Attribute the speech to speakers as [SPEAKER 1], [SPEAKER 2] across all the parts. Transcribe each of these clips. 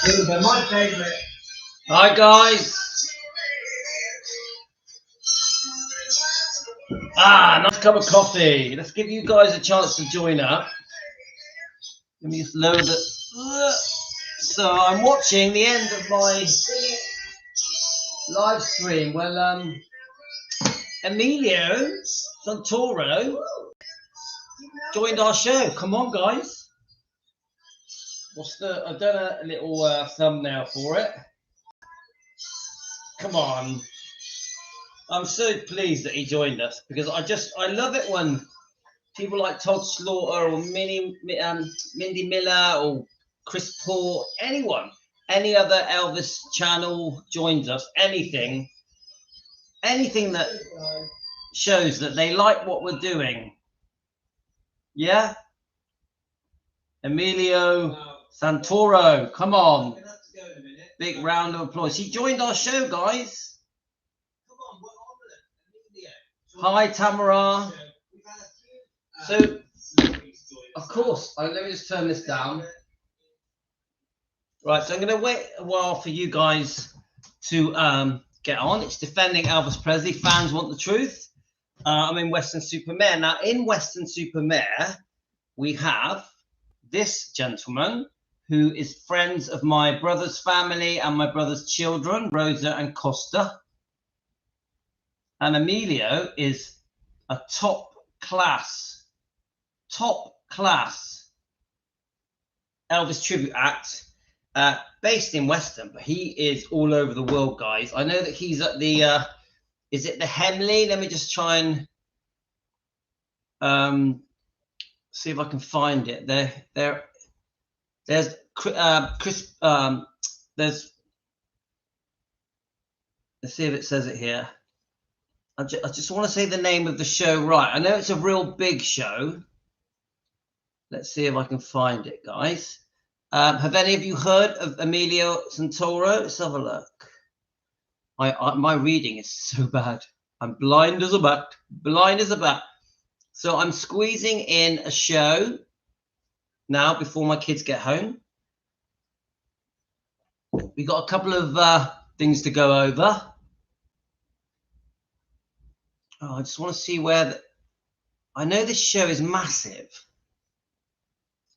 [SPEAKER 1] My favourite.
[SPEAKER 2] Hi guys. Nice cup of coffee. Let's give you guys a chance to join up. Let me just load it. So I'm watching the end of my live stream. Well, Emilio Santoro joined our show. Come on, guys. I've done a little thumbnail for it. Come on. I'm so pleased that he joined us because I love it when people like Todd Slaughter or Mindy Miller or Chris Paul, anyone, any other Elvis channel joins us, anything that shows that they like what we're doing. Yeah? Emilio Santoro, come on. Big round of applause. He joined our show, guys. Hi, Tamara. So, of course, let me just turn this down. Right, so I'm going to wait a while for you guys to get on. It's Defending Elvis Presley. Fans want the truth. I'm in Weston-super-Mare. Now, in Weston-super-Mare, we have this gentleman who is friends of my brother's family and my brother's children, Rosa and Costa. And Emilio is a top class Elvis tribute act based in Weston, but he is all over the world, guys. I know that he's at the is it the Hemley? Let me just try and see if I can find it. There's Chris. There's, let's see if it says it here. I just want to say the name of the show right. I know it's a real big show. Let's see if I can find it, guys. Have any of you heard of Emilio Santoro? Let's have a look. My reading is so bad. I'm blind as a bat. Blind as a bat. So I'm squeezing in a show now before my kids get home. We got a couple of things to go over. Oh, I just want to see where I know this show is massive.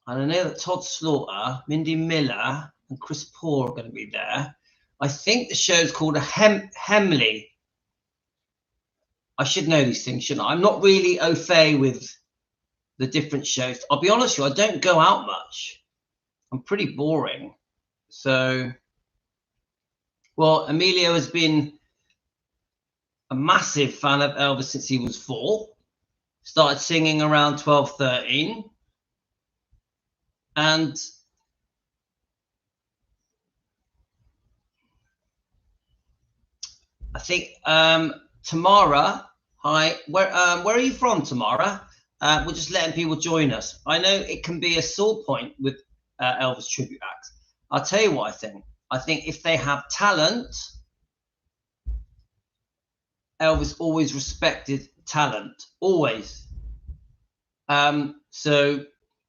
[SPEAKER 2] And I know that Todd Slaughter, Mindy Miller, and Chris Paul are going to be there. I think the show's called a Hemley. I should know these things, shouldn't I? I'm not really au fait with the different shows. I'll be honest with you, I don't go out much. I'm pretty boring. So, well, Emilio has been a massive fan of Elvis since he was 4. Started singing around 12, 13. And I think Tamara, hi, where are you from, Tamara? We're just letting people join us. I know it can be a sore point with Elvis tribute acts. I'll tell you what I think. I think if they have talent, Elvis always respected talent, always. So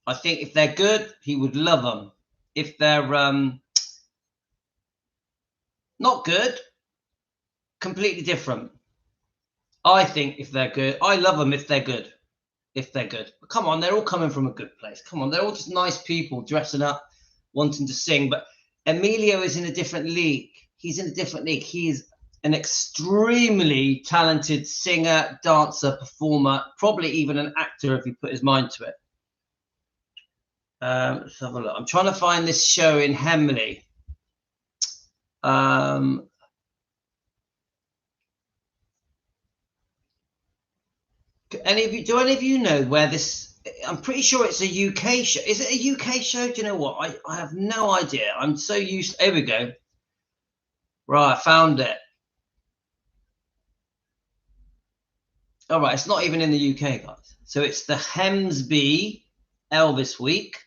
[SPEAKER 2] I think if they're good, he would love them. If they're not good, completely different. I think if they're good, I love them if they're good. If they're good. But come on, they're all coming from a good place. Come on, they're all just nice people dressing up, wanting to sing. But Emilio is in a different league. He's in a different league. He is an extremely talented singer, dancer, performer, probably even an actor if he put his mind to it. Let's have a look. I'm trying to find this show in Hemley. Do any of you know where this? I'm pretty sure it's a UK show. Is it a UK show? Do you know what? I have no idea. I'm so used. Here we go. Right, I found it. All right, it's not even in the UK, guys. So it's the Hemsby Elvis Week.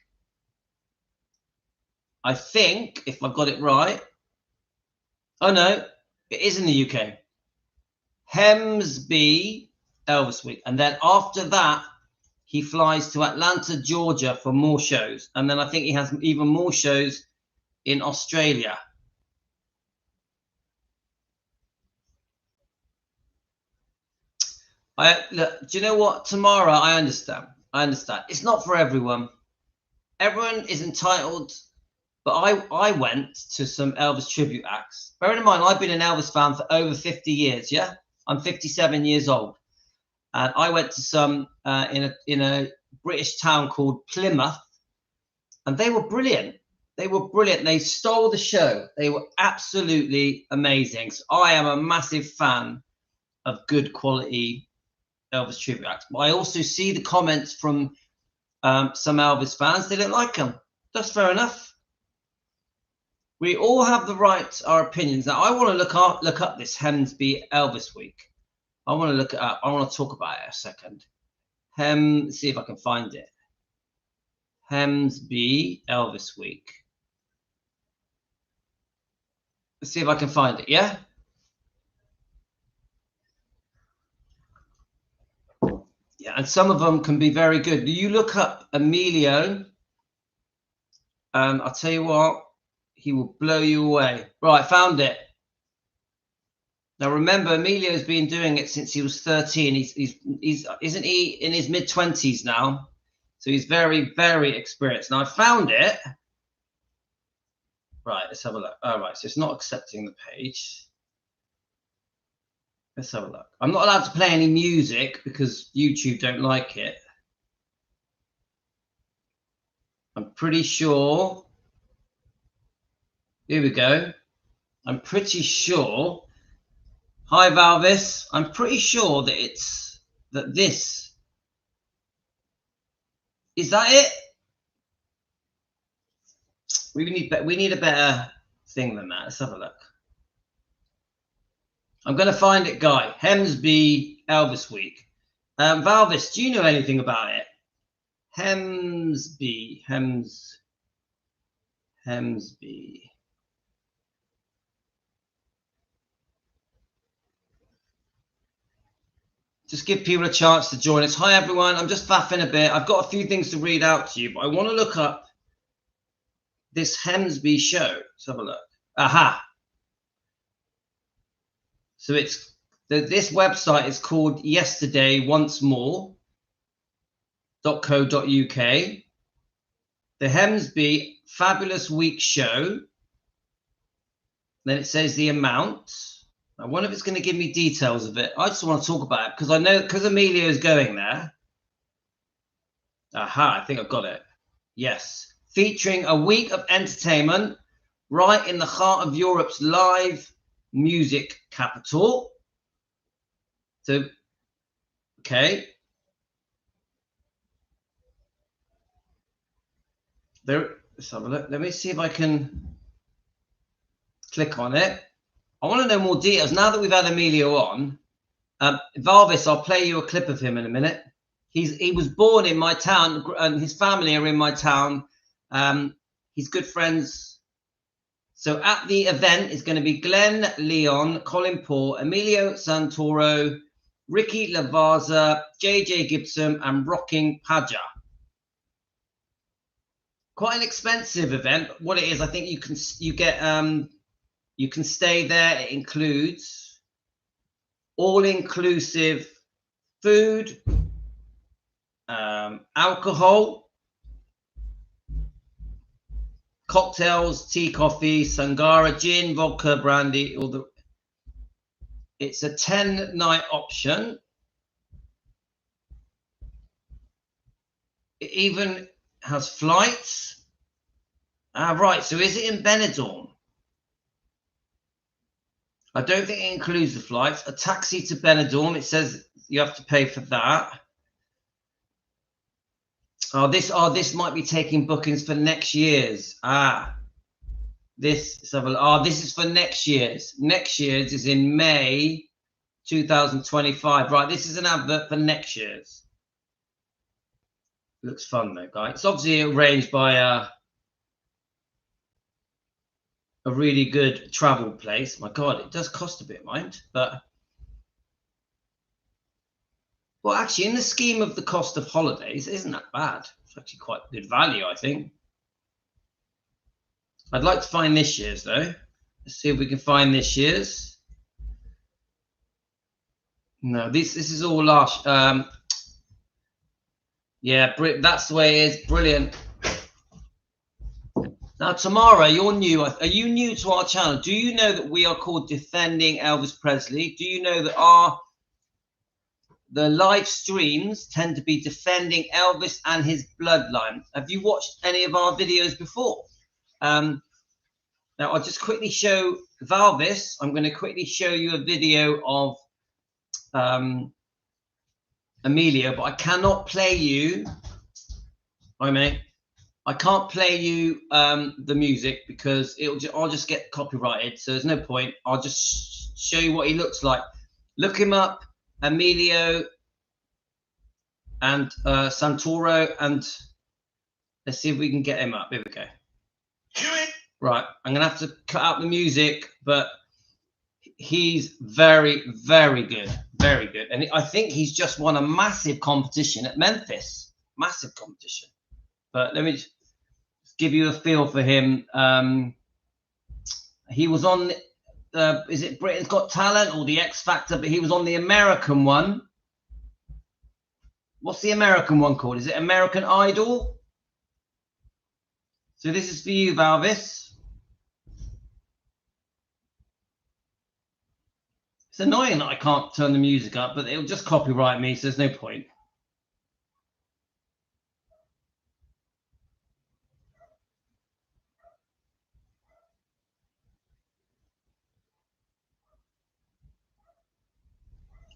[SPEAKER 2] I think, if I've got it right. Oh, no, it is in the UK. Hemsby Elvis Week. And then after that, he flies to Atlanta, Georgia for more shows. And then I think he has even more shows in Australia. Look, do you know what? Tamara, I understand. It's not for everyone. Everyone is entitled. But I went to some Elvis tribute acts. Bearing in mind, I've been an Elvis fan for over 50 years. Yeah, I'm 57 years old, and I went to some in a British town called Plymouth, and they were brilliant. They were brilliant. They stole the show. They were absolutely amazing. So I am a massive fan of good quality Elvis tribute acts. But I also see the comments from some Elvis fans. They don't like them. That's fair enough. We all have the right to our opinions. Now, I want to look up this Hemsby Elvis Week. I want to look it up. I want to talk about it a second. See if I can find it. Hemsby Elvis Week. Let's see if I can find it, yeah? Yeah, and some of them can be very good. You look up Emilio, and I'll tell you what, he will blow you away. Right, found it. Now remember, Emilio's been doing it since he was 13. He's isn't he in his mid-20s now? So he's very, very experienced. Now I found it. Right, let's have a look. All right, so it's not accepting the page. Let's have a look. I'm not allowed to play any music because YouTube don't like it. I'm pretty sure. Here we go. I'm pretty sure. Hi, Valvis. I'm pretty sure that this is that it. We need a better thing than that. Let's have a look. I'm going to find it, Guy. Hemsby Elvis Week. Valvis, do you know anything about it? Hemsby. Just give people a chance to join us. Hi, everyone. I'm just faffing a bit. I've got a few things to read out to you, but I want to look up this Hemsby show. Let's have a look. Aha. So this website is called yesterdayoncemore.co.uk. The Hemsby Fabulous Week Show. Then it says the amount. I wonder if it's going to give me details of it. I just want to talk about it because I know, because Emilio is going there. Aha, I think I've got it. Yes. Featuring a week of entertainment right in the heart of Europe's live music capital. So, okay. Let's have a look. Let me see if I can click on it. I want to know more details. Now that we've had Emilio on, Valvis, I'll play you a clip of him in a minute. He was born in my town, and his family are in my town. He's good friends. So at the event is going to be Glenn Leon, Colin Paul, Emilio Santoro, Ricky Lavazza, JJ Gibson, and Rocking Paja. Quite an expensive event. What it is, I think you can stay there. It includes all-inclusive food, alcohol, cocktails, tea, coffee, sangara, gin, vodka, brandy. It's a 10-night option. It even has flights. Right, so is it in Benidorm? I don't think it includes the flights. A taxi to Benidorm, it says you have to pay for that. This might be taking bookings for next year's. This is for next year's. Next year's is in May 2025. Right, this is an advert for next year's. Looks fun though, guys. It's obviously arranged by a really good travel place. My God, it does cost a bit, mind, but well, actually, in the scheme of the cost of holidays, it isn't that bad. It's actually quite good value, I think. I'd like to find this year's though. Let's see if we can find this year's. No, this is all last. Yeah, that's the way it is. Brilliant. Now, Tamara, you're new. Are you new to our channel? Do you know that we are called Defending Elvis Presley? Do you know that the live streams tend to be defending Elvis and his bloodline? Have you watched any of our videos before? Now, I'll just quickly show Valvis. I'm going to quickly show you a video of Emilio, but I cannot play you. Hi, mate. I can't play you the music because I'll just get copyrighted. So there's no point. I'll just show you what he looks like. Look him up, Emilio and Santoro, and let's see if we can get him up. Here we go. Right, I'm gonna have to cut out the music, but he's very, very good, very good. And I think he's just won a massive competition at Memphis, massive competition. But let me just give you a feel for him. He was on, is it Britain's Got Talent or the X Factor? But he was on the American one. What's the American one called? Is it American Idol? So this is for you, Valvis. It's annoying that I can't turn the music up, but it'll just copyright me, so there's no point.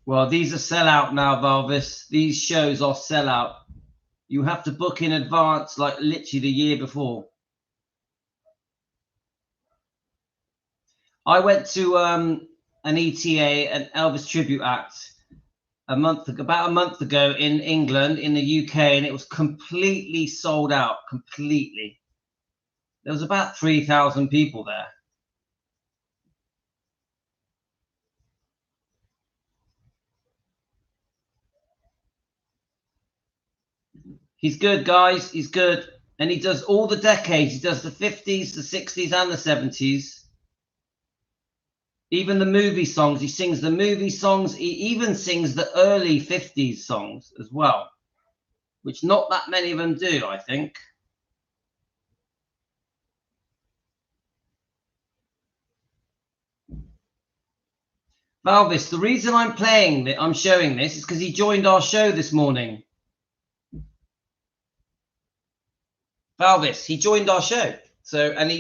[SPEAKER 2] Well, these are sellout now, Valvis. These shows are sellout. You have to book in advance, like literally the year before. I went to an ETA, an Elvis tribute act, about a month ago in England, in the UK, and it was completely sold out. Completely. There was about 3,000 people there. He's good, guys. He's good. And he does all the decades. He does the 50s, the 60s, and the 70s. Even the movie songs. He sings the movie songs. He even sings the early 50s songs as well, which not that many of them do, I think. Valvis, the reason I'm showing this is because he joined our show this morning. Valvis, he joined our show. So, and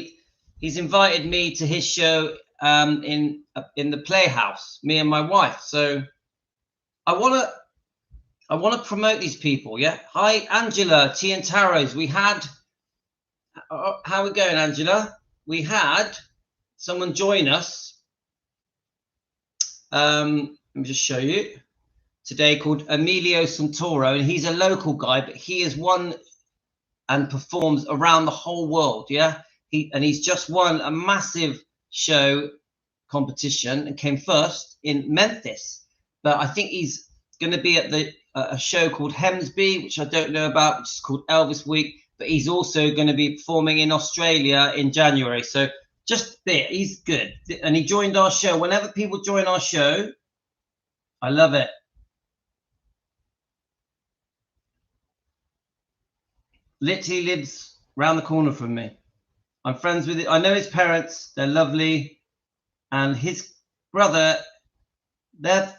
[SPEAKER 2] he's invited me to his show in the Playhouse, me and my wife. So I want to promote these people. Yeah. Hi, Angela, T and Taros. We had, how are we going, Angela? We had someone join us. Let me just show you today, called Emilio Santoro, and he's a local guy, but he has won and performs around the whole world. Yeah, he's just won a massive show competition and came first in Memphis. But I think he's going to be at a show called Hemsby, which I don't know about, which is called Elvis Week. But he's also going to be performing in Australia in January. So just a bit, he's good. And he joined our show. Whenever people join our show, I love it. Literally lives around the corner from me. I'm friends with it. I know his parents. They're lovely. And his brother,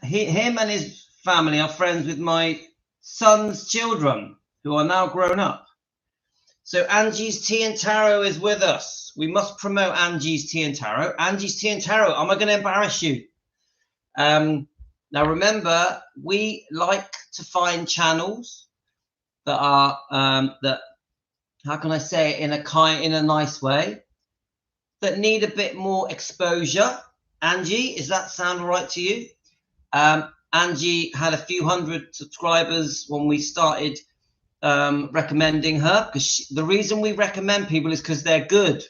[SPEAKER 2] him and his family are friends with my son's children, who are now grown up. So Angie's Tea and Tarot is with us. We must promote Angie's Tea and Tarot. Angie's Tea and Tarot. Am I going to embarrass you? Now remember, we like to find channels that are how can I say it in a nice way, that need a bit more exposure. Angie, does that sound all right to you? Angie had a few hundred subscribers when we started recommending her, because the reason we recommend people is because they're good.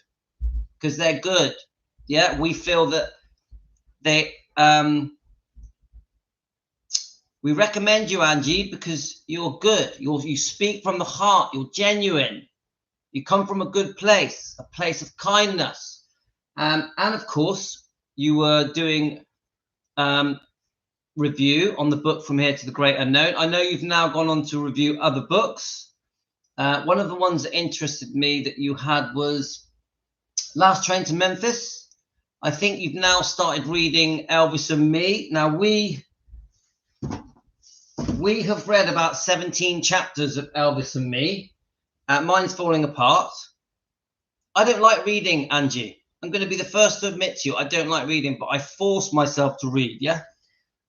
[SPEAKER 2] Yeah, we feel that they we recommend you, Angie, because you're good. You speak from the heart. You're genuine. You come from a good place, a place of kindness. And of course, you were doing review on the book From Here to the Great Unknown. I know you've now gone on to review other books. One of the ones that interested me that you had was Last Train to Memphis. I think you've now started reading Elvis and Me. Now, we have read about 17 chapters of Elvis and Me. Mine's falling apart. I don't like reading, Angie. I'm going to be the first to admit to you, I don't like reading, but I force myself to read, yeah?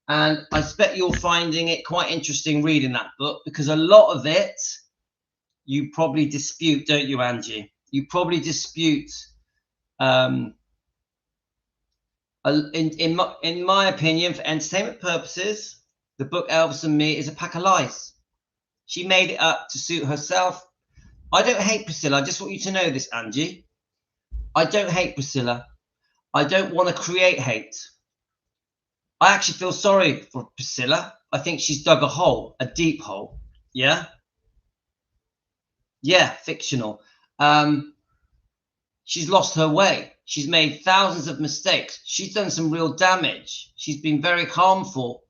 [SPEAKER 2] And I expect you're finding it quite interesting reading that book, because a lot of it you probably dispute, don't you, Angie? You probably dispute, in my opinion, for entertainment purposes, the book Elvis and Me is a pack of lies. She made it up to suit herself. I don't hate Priscilla. I just want you to know this, Angie. I don't hate Priscilla. I don't want to create hate. I actually feel sorry for Priscilla. I think she's dug a hole, a deep hole. Yeah? Yeah, fictional. She's lost her way. She's made thousands of mistakes. She's done some real damage. She's been very harmful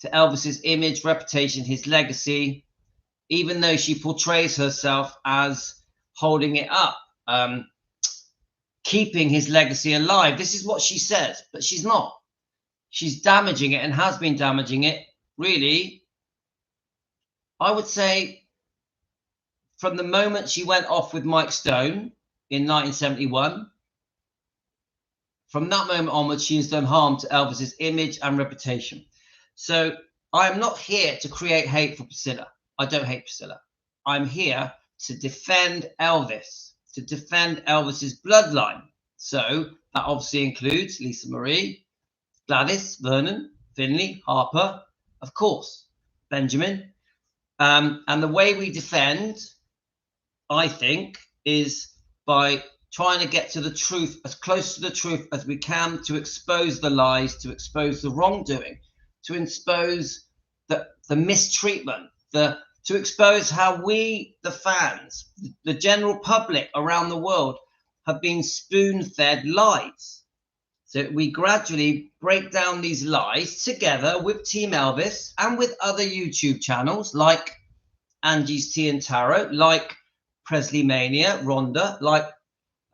[SPEAKER 2] to Elvis's image, reputation, his legacy, even though she portrays herself as holding it up, keeping his legacy alive. This is what she says, but she's not. She's damaging it and has been damaging it, really, I would say, from the moment she went off with Mike Stone in 1971. From that moment onwards, she has done harm to Elvis's image and reputation. So I am not here to create hate for Priscilla. I don't hate Priscilla. I'm here to defend Elvis, to defend Elvis's bloodline. So that obviously includes Lisa Marie, Gladys, Vernon, Finley, Harper, of course, Benjamin. And the way we defend, I think, is by trying to get to the truth, as close to the truth as we can, to expose the lies, to expose the wrongdoing, to expose the mistreatment, to expose how we, the fans, the general public around the world, have been spoon-fed lies. So we gradually break down these lies together with Team Elvis and with other YouTube channels like Angie's Tea and Tarot, like Presley Mania, Rhonda, like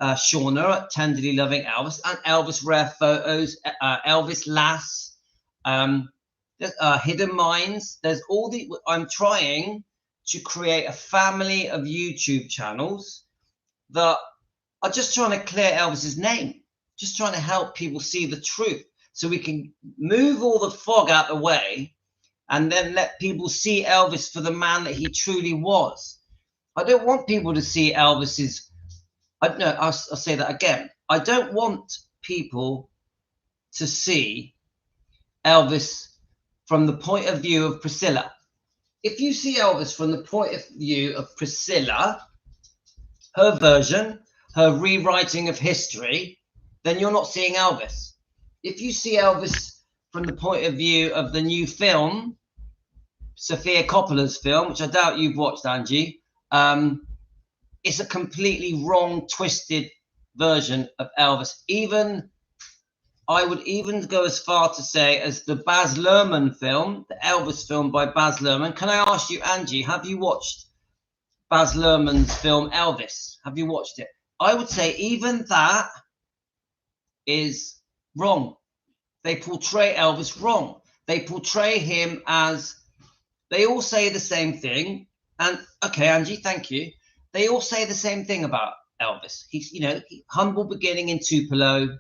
[SPEAKER 2] Shauna at Tenderly Loving Elvis, and Elvis Rare Photos, Elvis Lass, Hidden Minds. There's all the. I'm trying to create a family of YouTube channels that are just trying to clear Elvis's name, just trying to help people see the truth, so we can move all the fog out the way, and then let people see Elvis for the man that he truly was. I don't want people to see Elvis's. I'll say that again. I don't want people to see Elvis from the point of view of Priscilla. If you see Elvis from the point of view of Priscilla, her version, her rewriting of history, then you're not seeing Elvis. If you see Elvis from the point of view of the new film, Sofia Coppola's film, which I doubt you've watched, Angie, it's a completely wrong, twisted version of Elvis. I would even go as far to say as the Baz Luhrmann film, the Elvis film by Baz Luhrmann. Can I ask you, Angie, have you watched Baz Luhrmann's film Elvis? Have you watched it? I would say even that is wrong. They portray Elvis wrong. They portray him as, they all say the same thing. And okay, Angie, thank you. They all say the same thing about Elvis. He's, humble beginning in Tupelo.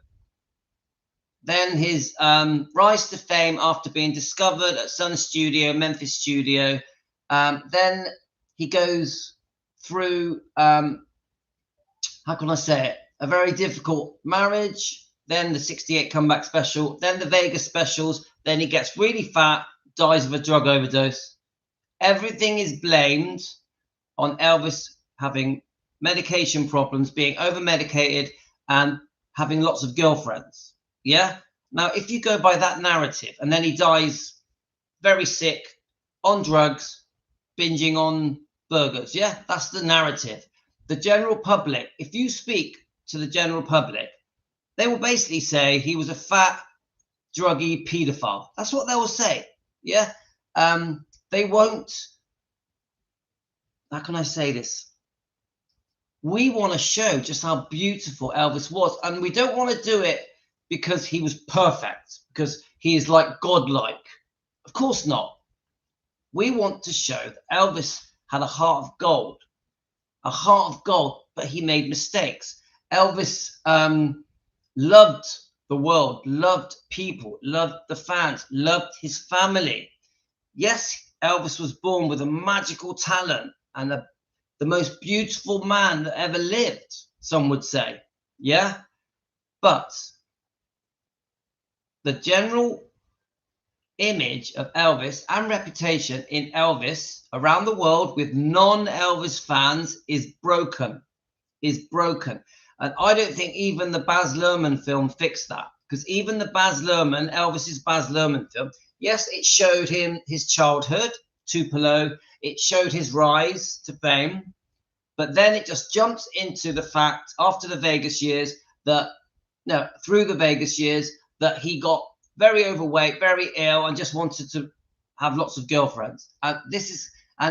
[SPEAKER 2] Then his rise to fame after being discovered at Sun Studio, Memphis Studio. Then he goes through, how can I say it? A very difficult marriage. Then the 68 comeback special. Then the Vegas specials. Then he gets really fat, dies of a drug overdose. Everything is blamed on Elvis having medication problems, being over-medicated, and having lots of girlfriends. Yeah? Now, if you go by that narrative, and then he dies very sick, on drugs, binging on burgers. Yeah? That's the narrative. the general public, if you speak to the general public, they will basically say he was a fat, druggy paedophile. That's what they will say. Yeah. They won't. How can I say this? We want to show just how beautiful Elvis was, and we don't want to do it because he was perfect, because he is like godlike. Of course not. We want to show that Elvis had a heart of gold, but he made mistakes. Elvis loved the world, loved people, loved the fans, loved his family. Yes, Elvis was born with a magical talent and the most beautiful man that ever lived, some would say. Yeah, but the general image of Elvis and reputation in Elvis around the world with non-Elvis fans is broken. And I don't think even the Baz Luhrmann film fixed that, because even the Elvis's Baz Luhrmann film, yes, it showed him his childhood, Tupelo, it showed his rise to fame, but then it just jumps into the fact after the Vegas years through the Vegas years that he got very overweight, very ill, and just wanted to have lots of girlfriends. And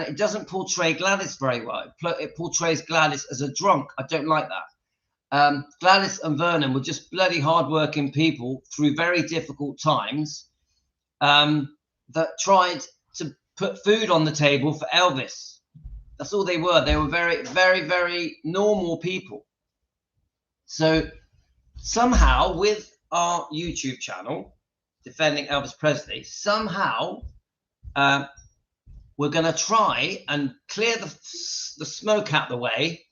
[SPEAKER 2] it doesn't portray Gladys very well. It portrays Gladys as a drunk. I don't like that. Gladys and Vernon were just bloody hardworking people through very difficult times that tried to put food on the table for Elvis. That's all they were. They were very, very, very normal people. So somehow with our YouTube channel, Defending Elvis Presley, somehow we're going to try and clear the smoke out the way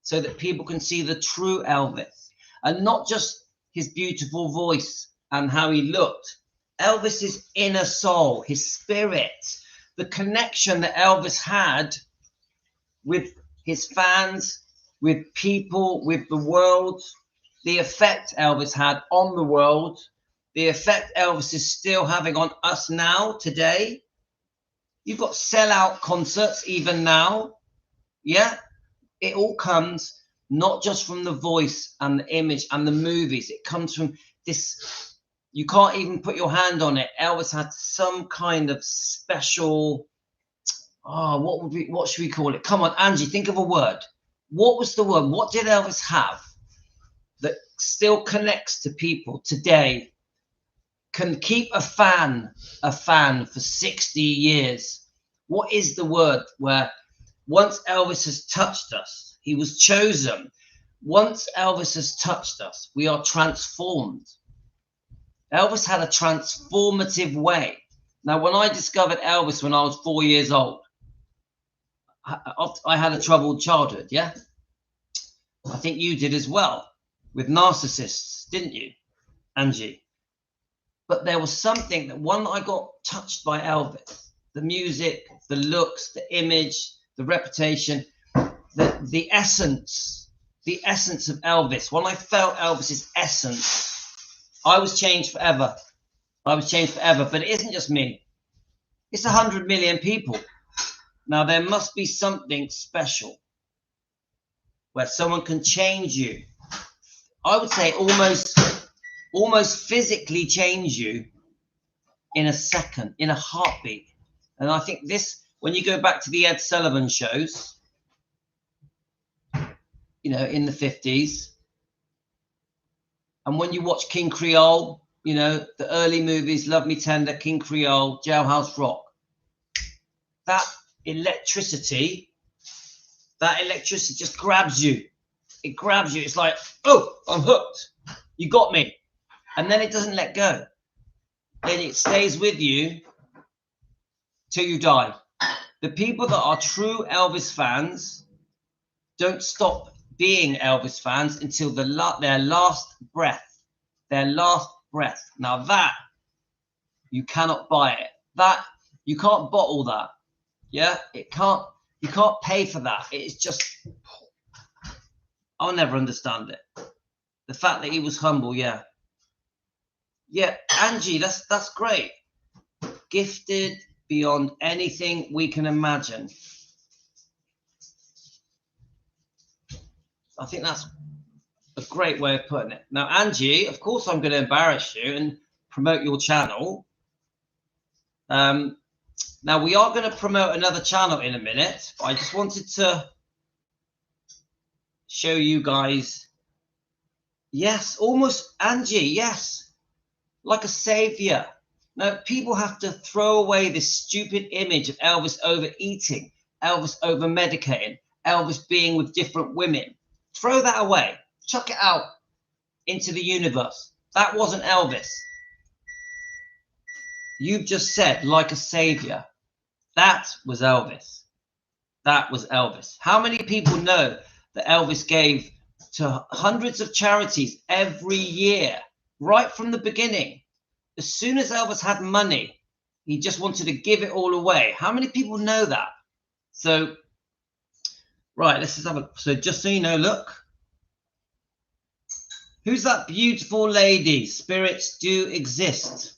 [SPEAKER 2] so that people can see the true Elvis and not just his beautiful voice and how he looked. Elvis's inner soul, his spirit, the connection that Elvis had with his fans, with people, with the world, the effect Elvis had on the world, the effect Elvis is still having on us now, today. You've got sellout concerts even now. Yeah, it all comes not just from the voice and the image and the movies. It comes from this. You can't even put your hand on it. Elvis had some kind of special. What should we call it? Come on, Angie, think of a word. What was the word? What did Elvis have that still connects to people today? Can keep a fan for 60 years. What is the word where once Elvis has touched us, he was chosen. Once Elvis has touched us, we are transformed. Elvis had a transformative way. Now, when I discovered Elvis when I was 4 years old, I had a troubled childhood, yeah? I think you did as well, with narcissists, didn't you, Angie? But there was something that when I got touched by Elvis, the music, the looks, the image, the reputation, the essence of Elvis. When I felt Elvis's essence, I was changed forever. But it isn't just me. It's 100 million people. Now, there must be something special where someone can change you. I would say almost physically change you in a second, in a heartbeat. And I think this, when you go back to the Ed Sullivan shows, in the 50s, and when you watch King Creole, the early movies, Love Me Tender, King Creole, Jailhouse Rock, that electricity just grabs you. It grabs you. It's like, oh, I'm hooked. You got me. And then it doesn't let go. Then it stays with you till you die. The people that are true Elvis fans don't stop being Elvis fans until their last breath. Their last breath. Now that, you cannot buy it. That, you can't bottle that. Yeah? You can't pay for that. It's just, I'll never understand it. The fact that he was humble, yeah. Yeah, Angie, that's great. Gifted beyond anything we can imagine. I think that's a great way of putting it. Now, Angie, of course, I'm going to embarrass you and promote your channel. Now, we are going to promote another channel in a minute, but I just wanted to show you guys. Yes, almost Angie, yes, like a savior. Now, people have to throw away this stupid image of Elvis overeating, Elvis over-medicating, Elvis being with different women. Throw that away. Chuck it out into the universe. That wasn't Elvis. You've just said, like a savior. That was Elvis. That was Elvis. How many people know that Elvis gave to hundreds of charities every year, right from the beginning? As soon as Elvis had money, he just wanted to give it all away. How many people know that? So, right, let's just have a, so just so you know, look. Who's that beautiful lady? Spirits do exist.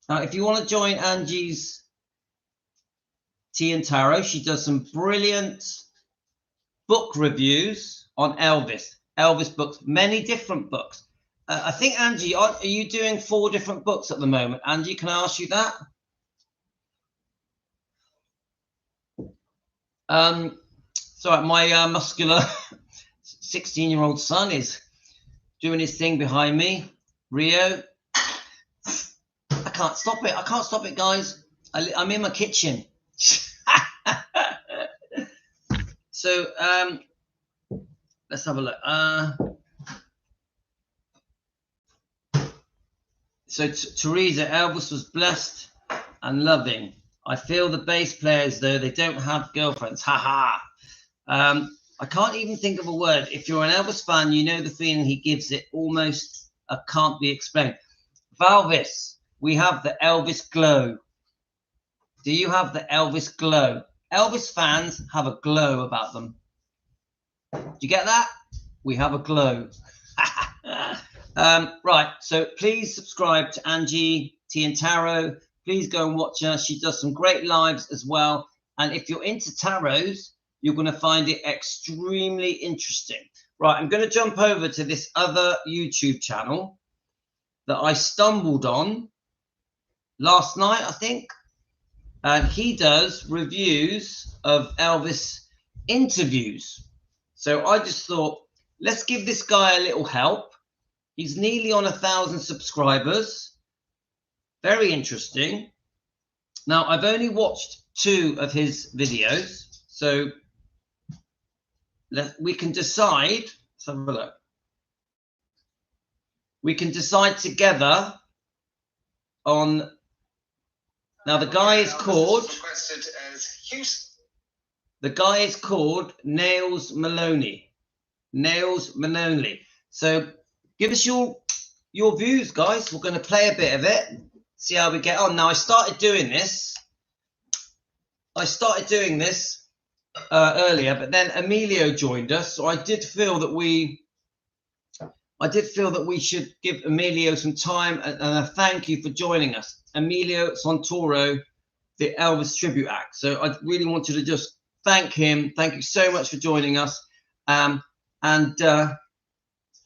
[SPEAKER 2] Now, if you want to join Angie's Tea and Tarot, she does some brilliant book reviews on Elvis. Elvis books, many different books. I think, Angie, are you doing 4 different books at the moment? Angie, can I ask you that? So my muscular 16-year-old son is doing his thing behind me. Rio. I can't stop it. I can't stop it, guys. I'm in my kitchen. So let's have a look. So Teresa, Elvis was blessed and loving. I feel the bass players, though, they don't have girlfriends. Ha ha. I can't even think of a word. If you're an Elvis fan, you know the feeling he gives it almost can't be explained. Valvis, we have the Elvis glow. Do you have the Elvis glow? Elvis fans have a glow about them. Do you get that? We have a glow. Right, so please subscribe to Angie Tea and Tarot. Please go and watch her. She does some great lives as well. And if you're into tarots, you're going to find it extremely interesting. Right, I'm going to jump over to this other YouTube channel that I stumbled on last night, I think. And he does reviews of Elvis interviews. So I just thought, let's give this guy a little help. He's nearly on 1,000 subscribers. Very interesting. Now, I've only watched 2 of his videos. So we can decide. Let's have a look. We can decide together on. Now the guy is called. The guy is called Nails Maloney. Nails Maloney. So give us your views, guys. We're going to play a bit of it. See how we get on. Now I started doing this. Earlier, but then Emilio joined us, so I did feel that we should give Emilio some time and a thank you for joining us. Emilio Santoro, the Elvis Tribute Act. So I really wanted to just thank him. Thank you so much for joining us. And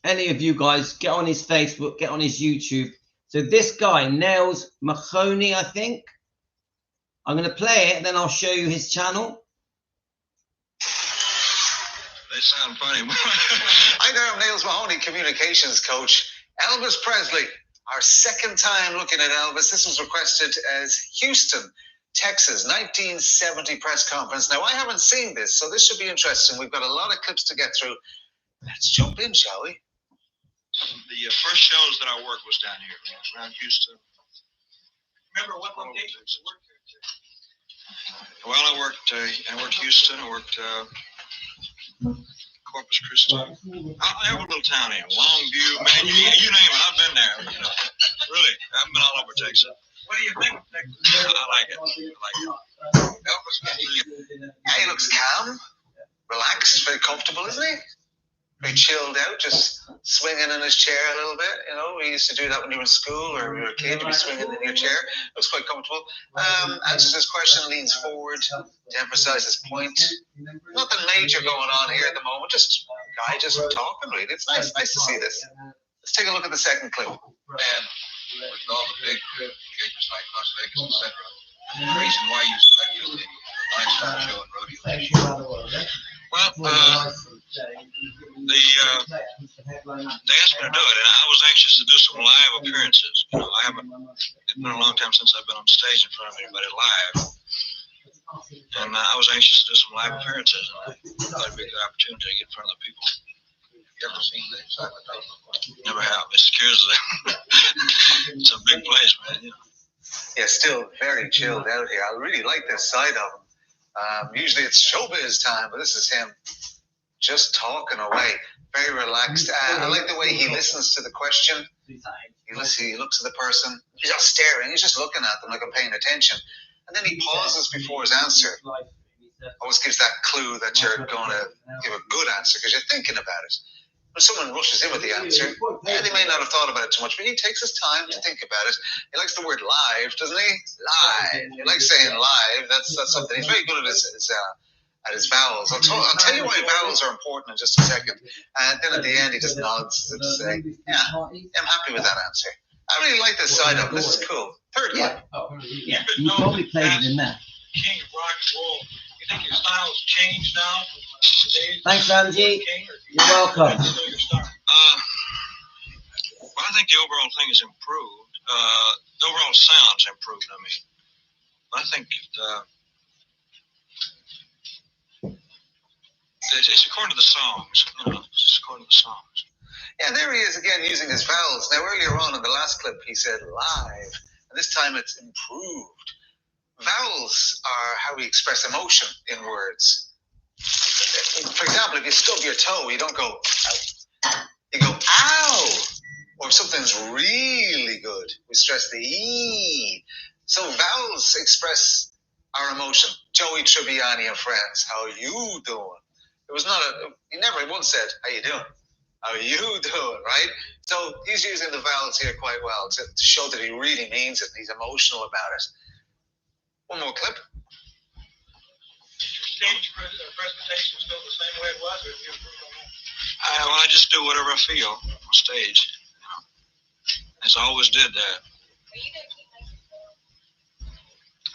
[SPEAKER 2] any of you guys, get on his Facebook, get on his YouTube. So this guy, Nails Mahoney, I think. I'm going to play it, and then I'll show you his channel.
[SPEAKER 1] They sound funny. Hi there, I'm Nails Mahoney, communications coach. Elvis Presley, our second time looking at Elvis. This was requested as Houston, Texas, 1970 press conference. Now, I haven't seen this, so this should be interesting. We've got a lot of clips to get through. Let's jump in, shall we?
[SPEAKER 3] The first shows that I worked was down here, around Houston.
[SPEAKER 1] Remember what location you worked here?
[SPEAKER 3] Well, I worked Houston. I worked Corpus Christi. Every little town here, Longview, man, you name it, I've been there. You know, really, I've been all over Texas.
[SPEAKER 1] What do you think of Texas?
[SPEAKER 3] I like it.
[SPEAKER 1] Elvis, he looks calm, relaxed, very comfortable, isn't he? Very chilled out, just swinging in his chair a little bit. You know, we used to do that when you were in school or you were a kid. You'd be swinging in your chair. It was quite comfortable. Answers his question, leans forward to emphasize his point. Nothing major going on here at the moment. Just a guy just talking, really. It's nice to see this. Let's take a look at the second clip.
[SPEAKER 3] Man, with all the big gigs like Las Vegas, etc., the reason why you selected the lifestyle show and rodeo. Well, they asked me to do it, and I was anxious to do some live appearances. You know, it's been a long time since I've been on stage in front of anybody live. And I was anxious to do some live appearances, and I thought it'd be a good opportunity to get in front of the people. You ever seen the inside of the Never have. It scares them. It's a big place, man. You know.
[SPEAKER 1] Yeah, still very chilled out here. I really like this side of him. Usually it's showbiz time, but this is him just talking away, very relaxed. I like the way he listens to the question. He looks at the person. He's not staring. He's just looking at them like I'm paying attention. And then he pauses before his answer. Always gives that clue that you're going to give a good answer because you're thinking about it. When someone rushes in with the answer, they may not have thought about it too much, but he takes his time to think about it. He likes the word live, doesn't he? Live. He likes saying live. That's something. He's very good at his vowels. I'll tell you why vowels are important in just a second. And then at the end, he just nods to say, yeah, I'm happy with that answer. I really like this side of him. This is cool. Third clip.
[SPEAKER 2] Yeah, you probably played it in there.
[SPEAKER 3] King of rock and roll. You think your style's changed now?
[SPEAKER 2] Thanks, Ramsey. You're welcome.
[SPEAKER 3] Well, I think the overall thing is improved. The overall sound's improved, I mean. I think it's according to the songs. You know, it's according to the songs.
[SPEAKER 1] Yeah, there he is again using his vowels. Now, earlier on in the last clip, he said live. And this time it's improved. Vowels are how we express emotion in words. For example, if you stub your toe, you don't go, ow. You go, ow. Or if something's really good, we stress the E. So vowels express our emotion. Joey Tribbiani and friends, how you doing? It was not he never once said, how you doing? How you doing, right? So he's using the vowels here quite well to show that he really means it and he's emotional about it. One more clip.
[SPEAKER 3] Stage presentation still the same way it was, or have you improved on that? Well, I just do whatever I feel on stage. You know, as I always did that.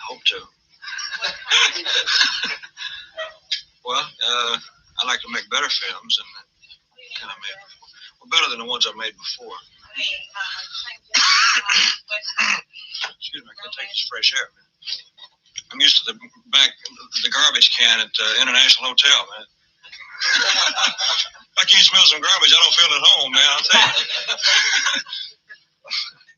[SPEAKER 3] Hope to. Well, I like to make better films, and kind of made well, better than the ones I made before. Excuse me, I can't take this fresh air, man. I'm used to the garbage can at the International Hotel, man. If I can't smell some garbage, I don't feel at home, man. I'll tell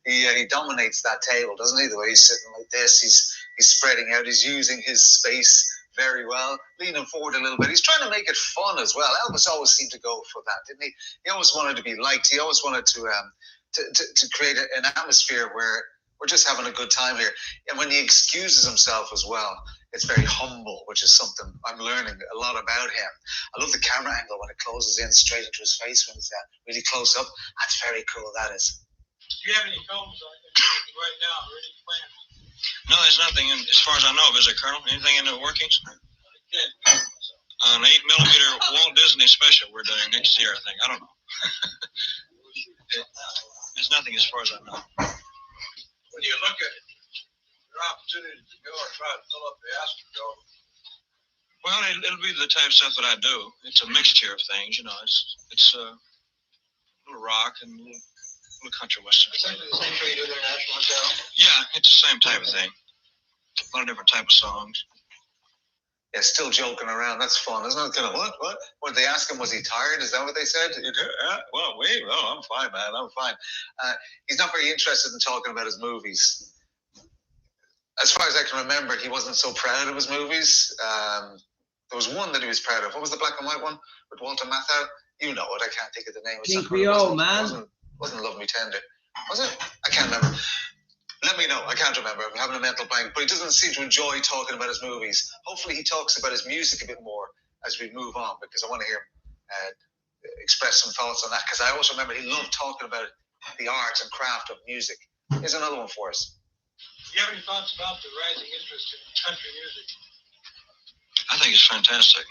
[SPEAKER 3] you.
[SPEAKER 1] He dominates that table, doesn't he? The way he's sitting like this, he's spreading out. He's using his space very well, leaning forward a little bit. He's trying to make it fun as well. Elvis always seemed to go for that, didn't he? He always wanted to be liked. He always wanted to create an atmosphere where we're just having a good time here. And when he excuses himself as well, it's very humble, which is something I'm learning a lot about him. I love the camera angle when it closes in straight into his face when it's really close up. That's very cool, that is.
[SPEAKER 3] Do you have any films right now, or any plans? No, there's nothing, as far as I know of, is there, Colonel? Anything in the workings? An 8mm Walt Disney special we're doing next year, I think. I don't know. There's nothing as far as I know. When you look at your opportunity to go and try to fill up the Astrodome, well, it'll be the type of stuff that I do. It's a mixture of things, you know. It's a little rock and a little country western. Essentially the same thing you do at International Hotel? Yeah, it's the same type of thing. A lot of different type of songs.
[SPEAKER 1] Yeah, still joking around. That's fun, isn't it? Kind of, what? When they asked him, was he tired? Is that what they said? Well, I'm fine, man. I'm fine. He's not very interested in talking about his movies. As far as I can remember, he wasn't so proud of his movies. There was one that he was proud of. What was the black and white one with Walter Matthau? You know it. I can't think of the name.
[SPEAKER 2] King Creole, man.
[SPEAKER 1] Wasn't Love Me Tender. Was it? I can't remember. Let me know. I can't remember. I'm having a mental blank. But he doesn't seem to enjoy talking about his movies. Hopefully he talks about his music a bit more as we move on, because I want to hear him express some thoughts on that, because I also remember he loved talking about the art and craft of music. Here's another one for us.
[SPEAKER 3] Do you have any thoughts about the rising interest in country music? I think it's fantastic.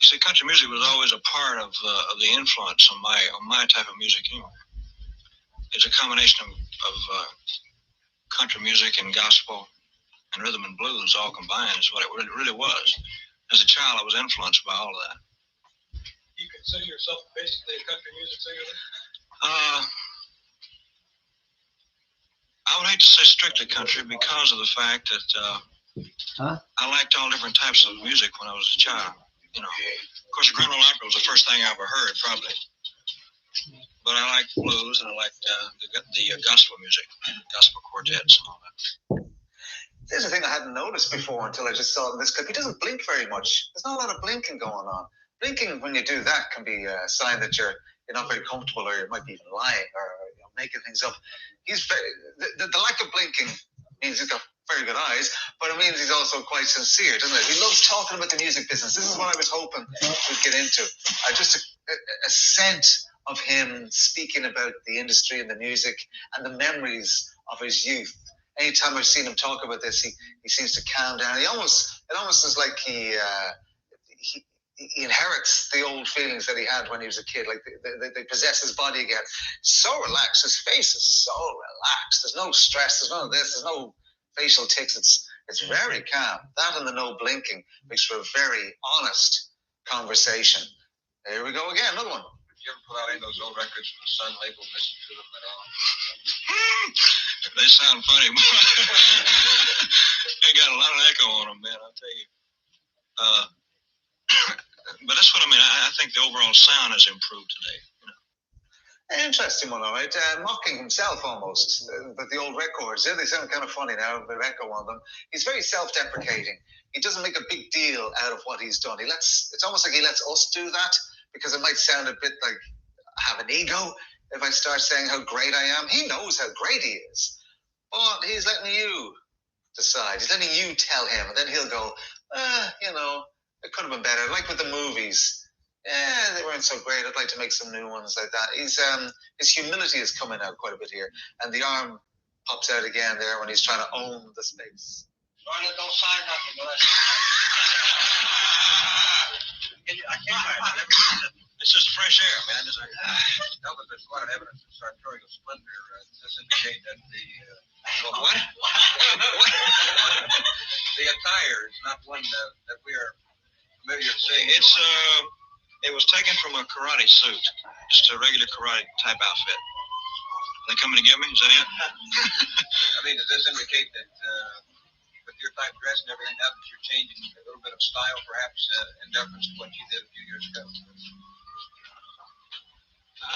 [SPEAKER 3] You see, country music was always a part of the influence on my type of music anyway. It's a combination of country music and gospel and rhythm and blues all combined is what it really was. As a child, I was influenced by all of that. You consider yourself basically a country music singer? I would hate to say strictly country because of the fact that I liked all different types of music when I was a child. You know, of course, the Grand Ole Opry was the first thing I ever heard, probably. But I liked blues and I liked the gospel music, gospel quartets and all that.
[SPEAKER 1] There's a thing I hadn't noticed before until I just saw it in this clip. He doesn't blink very much. There's not a lot of blinking going on. Blinking, when you do that, can be a sign that you're not very comfortable, or you might be even lying or making things up. He's very, the lack of blinking means he's got very good eyes, but it means he's also quite sincere, doesn't it? He loves talking about the music business. This is what I was hoping we'd get into. Just a sense of him speaking about the industry and the music and the memories of his youth. Anytime I've seen him talk about this, he seems to calm down. It almost is like he inherits the old feelings that he had when he was a kid. Like they possess his body again. So relaxed. His face is so relaxed. There's no stress. There's none of this. There's no facial tics. It's very calm. That and the no blinking makes for a very honest conversation. Here we go again. Another one.
[SPEAKER 3] Did you ever pull out any of those old records from the Sun label, listen to them at all? They sound funny, but they got a lot of echo on them, man, I'll tell you. But that's what I mean. I think the overall sound has improved today. You know?
[SPEAKER 1] Interesting one, all right. Mocking himself almost. But the old records, they sound kind of funny now, with echo on them. He's very self-deprecating. He doesn't make a big deal out of what he's done. It's almost like he lets us do that, because it might sound a bit like I have an ego if I start saying how great I am. He knows how great he is. But he's letting you decide. He's letting you tell him. And then he'll go, it could have been better. Like with the movies. They weren't so great. I'd like to make some new ones like that. His humility is coming out quite a bit here. And the arm pops out again there when he's trying to own the space.
[SPEAKER 3] Darling, don't sign nothing. It's just fresh air, man. Elvis, there's quite an evidence of sartorial splendor. Does this indicate that what? The attire is not one that we are familiar with seeing. It was taken from a karate suit, just a regular karate type outfit. Are they coming to get me? Is that it? I mean, does this indicate that with your type of dress and everything, now that you're changing a little bit of style, perhaps in deference to what you did a few years ago?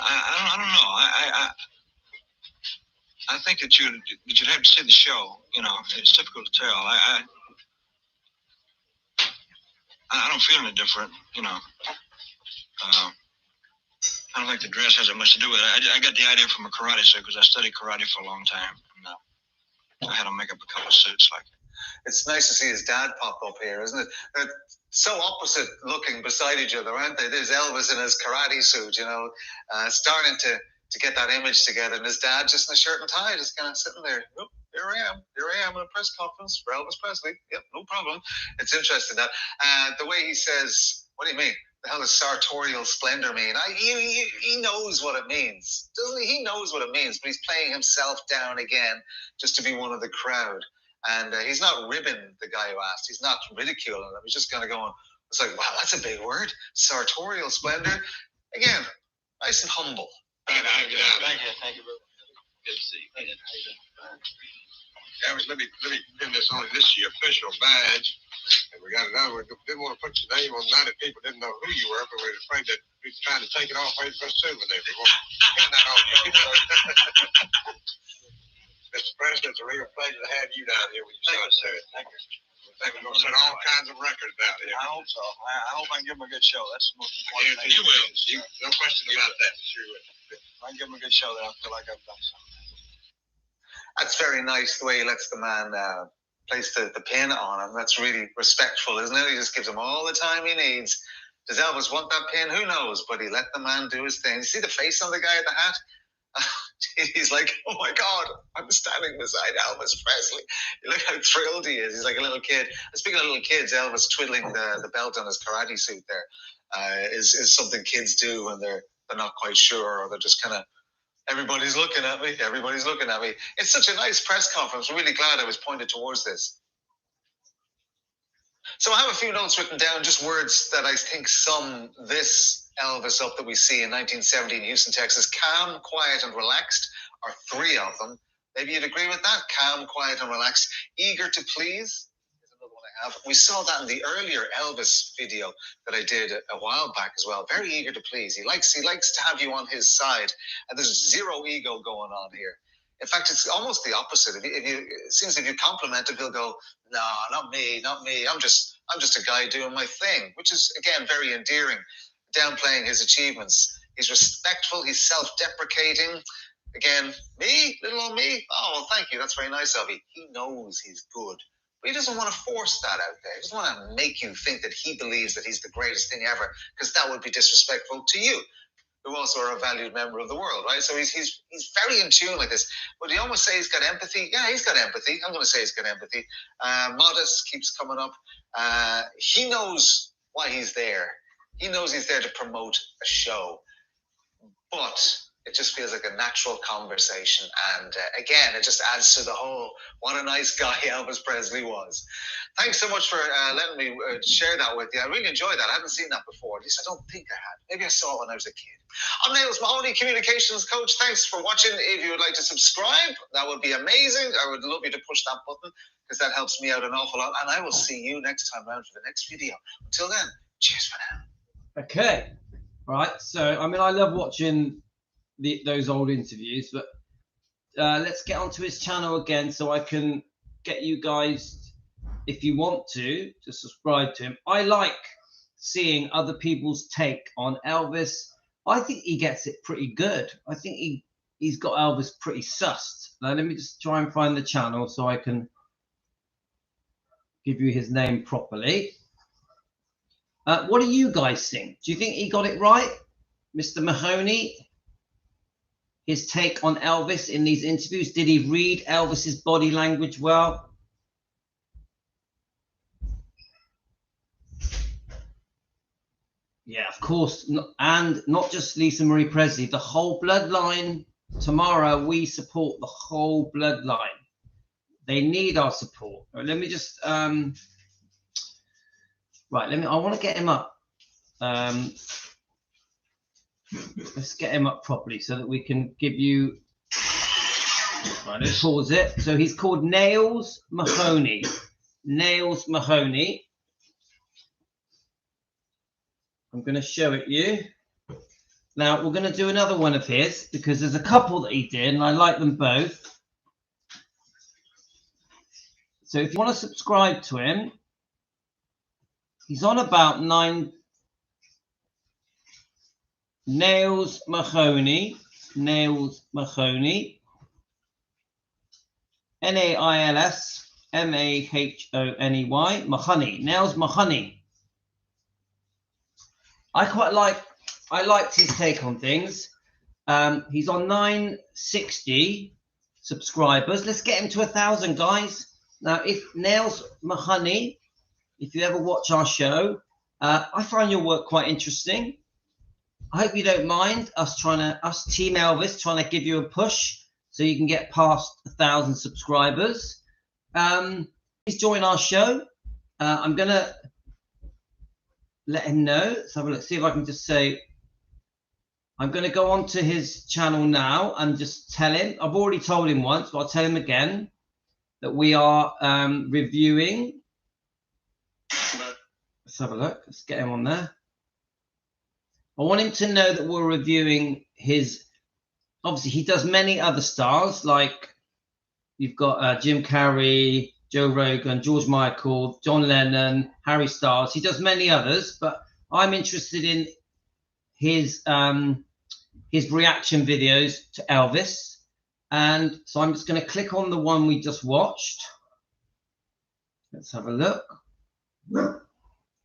[SPEAKER 3] I don't know. I think that you'd have to see the show. You know, it's difficult to tell. I don't feel any different. You know, I don't think the dress has that much to do with it. I got the idea from a karate suit because I studied karate for a long time, and I had to make up a couple of suits like it.
[SPEAKER 1] It's nice to see his dad pop up here, isn't it? They're so opposite looking beside each other, aren't they? There's Elvis in his karate suit, starting to get that image together, and his dad just in a shirt and tie, just kind of sitting there. Oh, here I am in a press conference for Elvis Presley. Yep, no problem. It's interesting that the way he says, "What do you mean? The hell does sartorial splendor mean?" He knows what it means, doesn't he? He knows what it means, but he's playing himself down again just to be one of the crowd. And he's not ribbing the guy who asked. He's not ridiculing him. He's just kind of going, it's like, wow, that's a big word. Sartorial splendor. Again, nice and humble.
[SPEAKER 3] Thank you. Good to see you. Elvis, let me pin this on. This is your official badge. And we got another one. Didn't want to put your name on. 90 people didn't know who you were, but we were afraid that we were trying to take it off right for a souvenir. We won't pin that on you. Mr. President, it's a real pleasure to have you down here when you start, sir. Thank you. I think we're going to set all kinds of records down here. I hope so. I hope I can give them a good show. That's the most important thing. You will. No question about that. Sure will. If I can give them a good show, then I feel like I've done something.
[SPEAKER 1] That's very nice the way he lets the man place the pin on him. That's really respectful, isn't it? He just gives him all the time he needs. Does Elvis want that pin? Who knows? But he let the man do his thing. You see the face on the guy at the hat? He's like, oh my God, I'm standing beside Elvis Presley. Look how thrilled he is. He's like a little kid. And speaking of little kids, Elvis twiddling the belt on his karate suit there is something kids do when they're not quite sure, or they're just kind of, everybody's looking at me. Everybody's looking at me. It's such a nice press conference. I'm really glad I was pointed towards this. So I have a few notes written down, just words that I think sum this Elvis up that we see in 1970 in Houston, Texas. Calm, quiet, and relaxed are three of them. Maybe you'd agree with that? Calm, quiet, and relaxed. Eager to please is another one I have. We saw that in the earlier Elvis video that I did a while back as well. Very eager to please. He likes to have you on his side, and there's zero ego going on here. In fact, it's almost the opposite. It seems if you compliment him, he'll go, "No, not me, not me. I'm just a guy doing my thing," which is, again, very endearing, downplaying his achievements. He's respectful. He's self-deprecating. Again, me, little old me. Oh, well, thank you. That's very nice of you. He knows he's good, but he doesn't want to force that out there. He doesn't want to make you think that he believes that he's the greatest thing ever, because that would be disrespectful to you, who also are a valued member of the world, right? So he's very in tune like this. Would you almost say he's got empathy? Yeah, he's got empathy. I'm going to say he's got empathy. Modest keeps coming up. He knows why he's there. He knows he's there to promote a show. But it just feels like a natural conversation. And again, it just adds to the whole, what a nice guy Elvis Presley was. Thanks so much for letting me share that with you. I really enjoyed that. I hadn't seen that before. At least I don't think I had. Maybe I saw it when I was a kid. I'm Niels Mahoney, Communications Coach. Thanks for watching. If you would like to subscribe, that would be amazing. I would love you to push that button, because that helps me out an awful lot. And I will see you next time around for the next video. Until then, cheers for now.
[SPEAKER 2] Okay. Right. So, I mean, I love watching those old interviews, but let's get onto his channel again so I can get you guys, if you want to subscribe to him. I like seeing other people's take on Elvis. I think he gets it pretty good. I think he's got Elvis pretty sussed. Now, let me just try and find the channel so I can give you his name properly. What do you guys think? Do you think he got it right, Mr. Mahoney? His take on Elvis in these interviews? Did he read Elvis's body language well? Yeah, of course. And not just Lisa Marie Presley, the whole bloodline. Tomorrow, we support the whole bloodline. They need our support. Right, let me just, I want to get him up. Let's get him up properly so that we can give you, right, let's pause it. So he's called Nails Mahoney. Nails Mahoney. I'm going to show it you. Now, we're going to do another one of his, because there's a couple that he did, and I like them both. So if you want to subscribe to him, he's on about 9... Nails Mahoney. Nails Mahoney. Nails Mahoney. Mahoney. Nails Mahoney. I liked his take on things. He's on 960 subscribers. Let's get him to 1,000, guys. Now, if Nails Mahoney, if you ever watch our show, I find your work quite interesting. I hope you don't mind us Team Elvis, trying to give you a push so you can get past 1,000 subscribers. Please join our show. I'm going to let him know. Let's have a look. See if I can just say, I'm going to go onto his channel now and just tell him. I've already told him once, but I'll tell him again that we are reviewing. Let's have a look. Let's get him on there. I want him to know that we're reviewing his, obviously he does many other stars, like you've got Jim Carrey, Joe Rogan, George Michael, John Lennon, Harry Styles. He does many others, but I'm interested in his reaction videos to Elvis. And so I'm just going to click on the one we just watched. Let's have a look.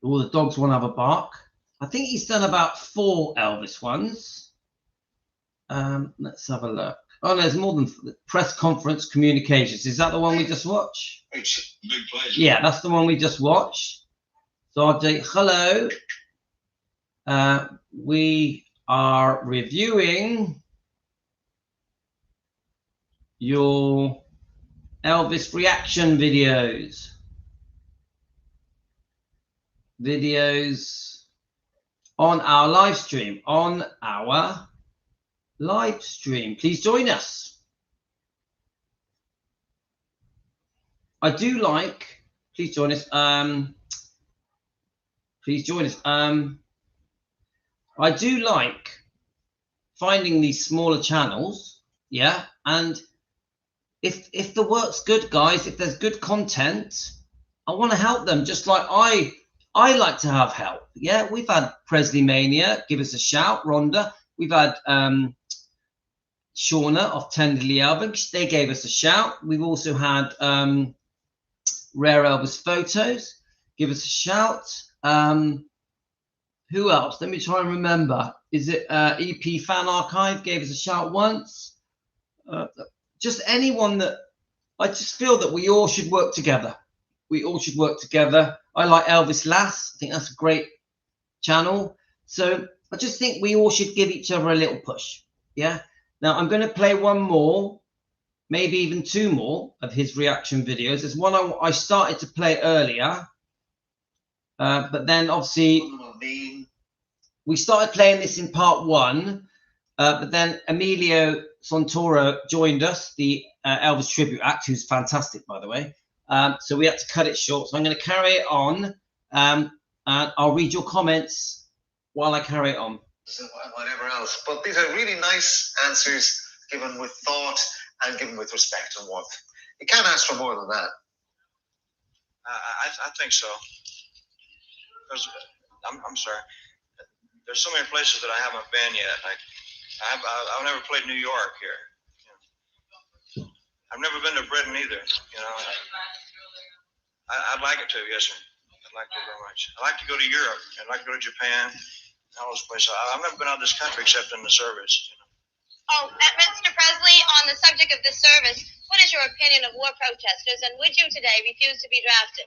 [SPEAKER 2] All the dogs want to have a bark. I think he's done about 4 Elvis ones. Let's have a look. Oh, no, there's more than press conference communications. Is that the one we just watched?
[SPEAKER 3] Big pleasure.
[SPEAKER 2] Yeah, that's the one we just watched. So I'll say hello. We are reviewing your Elvis reaction videos. Videos on our live stream. Please join us. I do like. Please join us. Please join us. I do like finding these smaller channels. Yeah, and if the work's good, guys, if there's good content, I want to help them. Just like I like to have help. Yeah, we've had Presley Mania. Give us a shout, Rhonda. We've had Shauna of Tenderly Elvis. They gave us a shout. We've also had Rare Elvis Photos. Give us a shout. Who else? Let me try and remember. Is it EP Fan Archive? Gave us a shout once. Just anyone that I just feel that we all should work together. We all should work together. I like Elvis Lass. I think that's a great channel. So I just think we all should give each other a little push. Yeah. Now I'm going to play one more, maybe even 2 more of his reaction videos. There's one I started to play earlier, but then obviously we started playing this in part 1, but then Emilio Santoro joined us, the Elvis tribute act, who's fantastic, by the way. So we had to cut it short. So I'm going to carry it on, and I'll read your comments while I carry it on.
[SPEAKER 1] Whatever else. But these are really nice answers, given with thought and given with respect and warmth. You can't ask for more than that.
[SPEAKER 3] I think so. Because I'm sorry. There's so many places that I haven't been yet. I've never played New York here. You know. I've never been to Britain either. You know. I'd like it to. Yes, sir. I'd like to very much. I'd like to go to Europe. I'd like to go to Japan. All those places. I've never been out of this country except in the service. You know.
[SPEAKER 4] Oh, Mr. Presley, on the subject of this service, what is your opinion of war protesters, and would you today refuse to be drafted?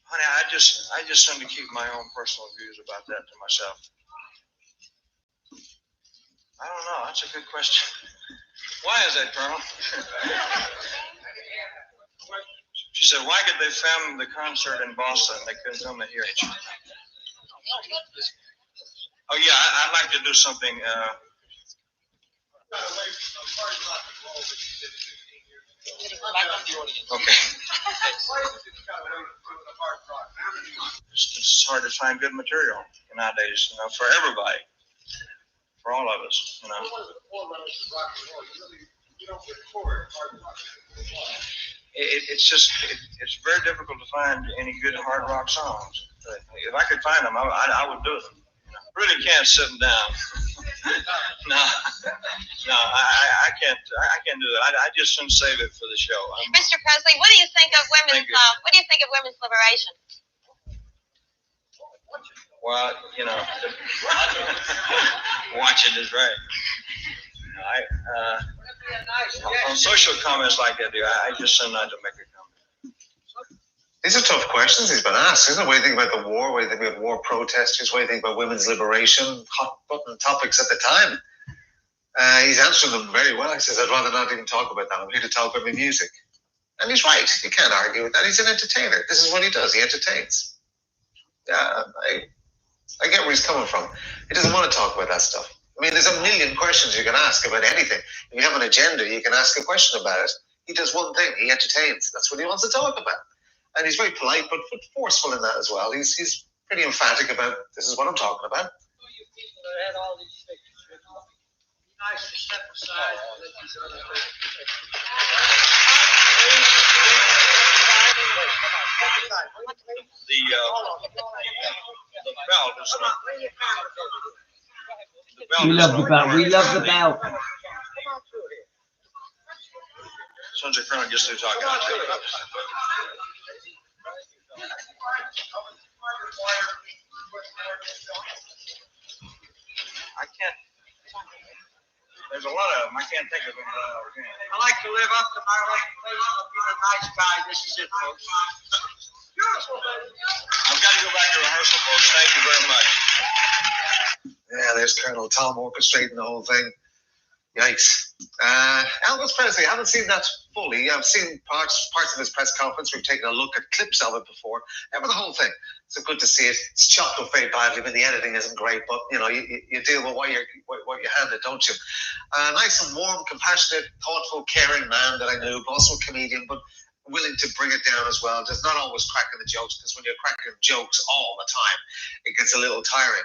[SPEAKER 3] Honey, I just seem to keep my own personal views about that to myself. I don't know. That's a good question. Why is that, Colonel? She said, why could they film the concert in Boston? They couldn't film it here. Oh, yeah, I'd like to do something. Okay. It's hard to find good material nowadays, you know, for everybody, for all of us, you know. It's very difficult to find any good hard rock songs. If I could find them, I would do them. You know, really can't sit them down. No, I can't do that. I just shouldn't save it for the show.
[SPEAKER 4] Mr. Presley, what do you think of women's liberation?
[SPEAKER 3] Well, you know, watching is right. On social comments like that, I just tend not to make a comment.
[SPEAKER 1] These are tough questions he's been asked, isn't it? What do you think about the war? What do you think about war protesters? What do you think about women's liberation? Hot button topics at the time. He's answering them very well. He says, I'd rather not even talk about that. I'm here to talk about my music. And he's right. You can't argue with that. He's an entertainer. This is what he does. He entertains. I get where he's coming from. He doesn't want to talk about that stuff. I mean, there's a million questions you can ask about anything. If you have an agenda, you can ask a question about it. He does one thing. He entertains. That's what he wants to talk about. And he's very polite, but forceful in that as well. He's pretty emphatic about, this is what I'm talking about.
[SPEAKER 5] You people that had all these pictures, you know, be nice to step aside and let these other
[SPEAKER 3] The belt is not.
[SPEAKER 2] We love the belt. We love the belt.
[SPEAKER 3] Sons of Colonel gets through talking. I can't. There's a lot of them. I can't think of them.
[SPEAKER 5] I like to live up to my reputation of being a nice guy. This is it, folks. Beautiful, baby.
[SPEAKER 3] I've got to go back to rehearsal, folks. Thank you very much.
[SPEAKER 1] Yeah, there's Colonel Tom orchestrating the whole thing. Yikes. Elvis Presley, I haven't seen that fully. I've seen parts of his press conference. We've taken a look at clips of it before. Never the whole thing. So good to see it. It's chopped up very badly, but the editing isn't great. But, you know, you deal with what you're handed, don't you? Nice and warm, compassionate, thoughtful, caring man that I knew, but also a comedian, but willing to bring it down as well. Just not always cracking the jokes, because when you're cracking jokes all the time, it gets a little tiring.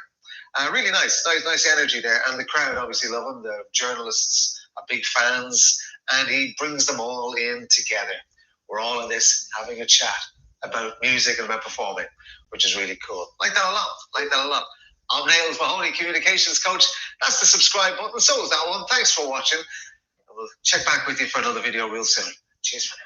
[SPEAKER 1] Really nice energy there, and the crowd obviously love him. The journalists are big fans, and he brings them all in together. We're all in this having a chat about music and about performing, which is really cool. Like that a lot. I'm Nails Mahoney, communications coach. That's the subscribe button. So is that one. Thanks for watching. We'll check back with you for another video real soon. Cheers for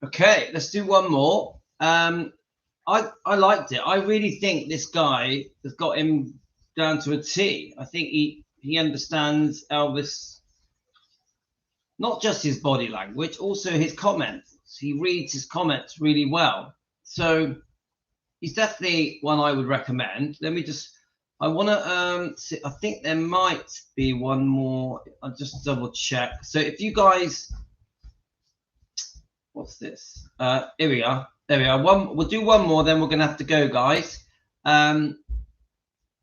[SPEAKER 1] now.
[SPEAKER 2] Okay, let's do one more. I liked it. I really think this guy has got him down to a T. I think he understands Elvis, not just his body language, also his comments. He reads his comments really well. So he's definitely one I would recommend. I want to see, I think there might be one more. I'll just double check. So if you guys, what's this? Here we are. There we are. We'll do one more, then we're going to have to go, guys.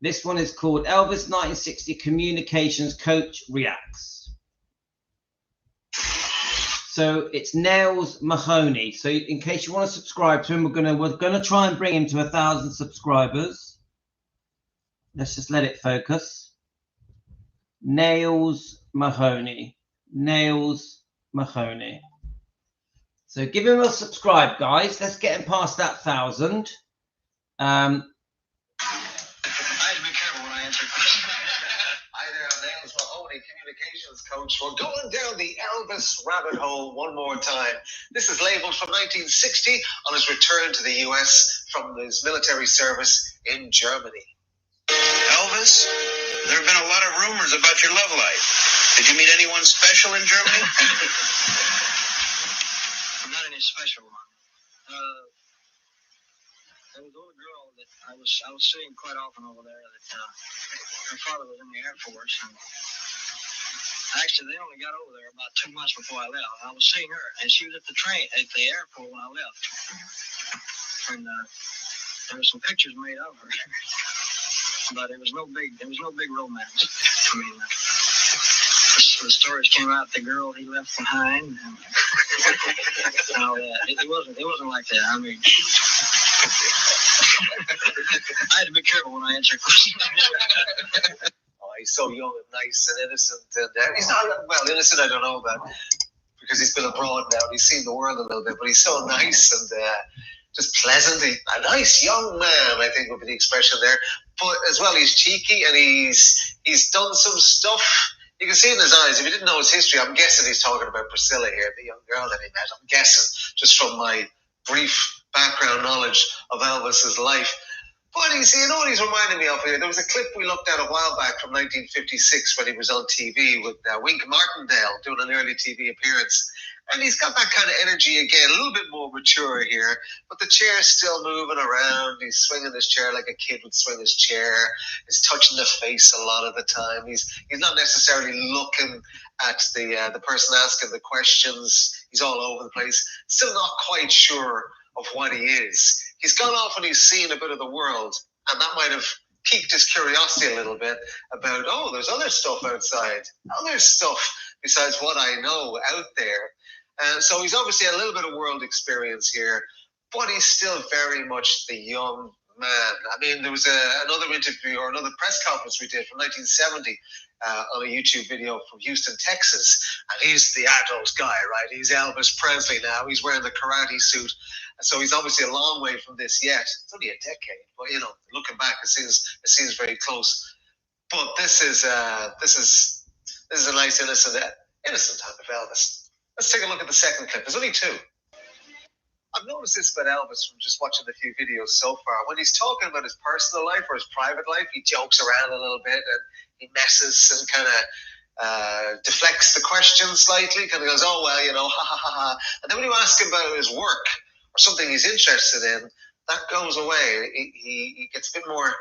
[SPEAKER 2] This one is called Elvis 1960 Communications Coach Reacts. So it's Nails Mahoney. So in case you want to subscribe to him, we're gonna try and bring him to 1,000 subscribers. Let's just let it focus. Nails Mahoney. Nails Mahoney. So give him a subscribe, guys. Let's get him past that 1,000.
[SPEAKER 3] I had to be careful when I answer questions.
[SPEAKER 1] Hi there, I'm Nails Mahoney, communications coach. We're going down the Elvis rabbit hole one more time. This is labeled from 1960 on his return to the US from his military service in Germany.
[SPEAKER 3] Elvis, there have been a lot of rumors about your love life. Did you meet anyone special in Germany? Not any special one. There was a little girl that I was seeing quite often over there. That her father was in the Air Force, and actually they only got over there about 2 months before I left. I was seeing her, and she was at the airport when I left, and there were some pictures made of her, but it was no big romance. I mean, the stories came out. The girl he left behind. And all that. It wasn't like that. I mean, I had to be careful when I answer questions.
[SPEAKER 1] Oh, he's so young and nice and innocent. And he's not, well, innocent I don't know about, because he's been abroad now. He's seen the world a little bit, but he's so nice and just pleasant. A nice young man, I think would be the expression there. But as well, he's cheeky, and he's done some stuff. You can see in his eyes, if you didn't know his history, I'm guessing he's talking about Priscilla here, the young girl that he met. I'm guessing, just from my brief background knowledge of Elvis's life. But you know what he's reminding me of here? There was a clip we looked at a while back from 1956 when he was on TV with Wink Martindale doing an early TV appearance. And he's got that kind of energy again, a little bit more mature here, but the chair's still moving around. He's swinging his chair like a kid would swing his chair. He's touching the face a lot of the time. He's not necessarily looking at the person asking the questions. He's all over the place. Still not quite sure of what he is. He's gone off and he's seen a bit of the world, and that might have piqued his curiosity a little bit about, oh, there's other stuff outside, other stuff besides what I know out there. So he's obviously a little bit of world experience here, but he's still very much the young man. I mean, there was another interview or another press conference we did from 1970 on a YouTube video from Houston, Texas. And he's the adult guy, right? He's Elvis Presley now. He's wearing the karate suit. So he's obviously a long way from this yet. It's only a decade, but you know, looking back, it seems very close. But this is a nice innocent time of Elvis. Let's take a look at the second clip. There's only two. I've noticed this about Elvis from just watching a few videos so far. When he's talking about his personal life or his private life, he jokes around a little bit and he messes and kind of deflects the question slightly. Kind of goes, "Oh well, you know, ha ha ha ha." And then when you ask him about his work or something he's interested in, that goes away. He gets a bit more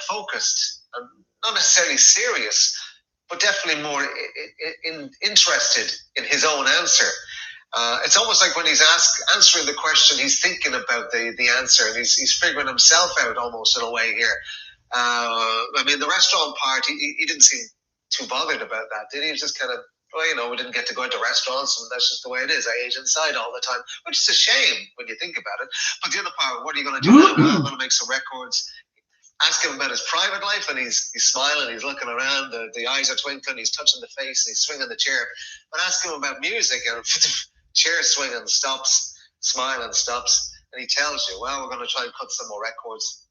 [SPEAKER 1] focused and not necessarily serious, but definitely more interested in his own answer. It's almost like when he's answering the question, he's thinking about the answer, and he's figuring himself out almost in a way here. I mean, the restaurant part, he didn't seem too bothered about that, did he? He was just kind of, well, you know, we didn't get to go into restaurants, and that's just the way it is. I ate inside all the time, which is a shame when you think about it. But the other part, what are you going to do now? Well, I'm going to make some records. Ask him about his private life, and he's smiling, he's looking around, the eyes are twinkling, he's touching the face, and he's swinging the chair. But ask him about music, and chair swinging stops, smiling stops, and he tells you, well, we're going to try and cut some more records.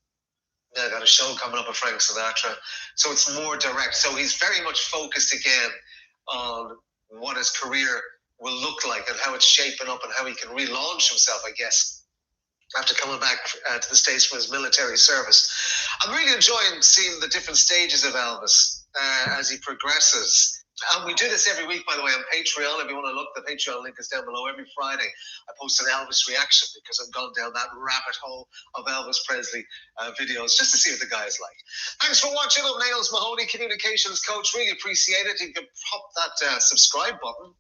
[SPEAKER 1] Yeah, I got a show coming up with Frank Sinatra. So it's more direct. So he's very much focused again on what his career will look like and how it's shaping up and how he can relaunch himself, I guess, after coming back to the States from his military service. I'm really enjoying seeing the different stages of Elvis as he progresses. And we do this every week, by the way, on Patreon. If you want to look, the Patreon link is down below. Every Friday, I post an Elvis reaction because I've gone down that rabbit hole of Elvis Presley videos just to see what the guy is like. Thanks for watching. I'm Nails Mahoney, Communications Coach. Really appreciate it. You can pop that subscribe button.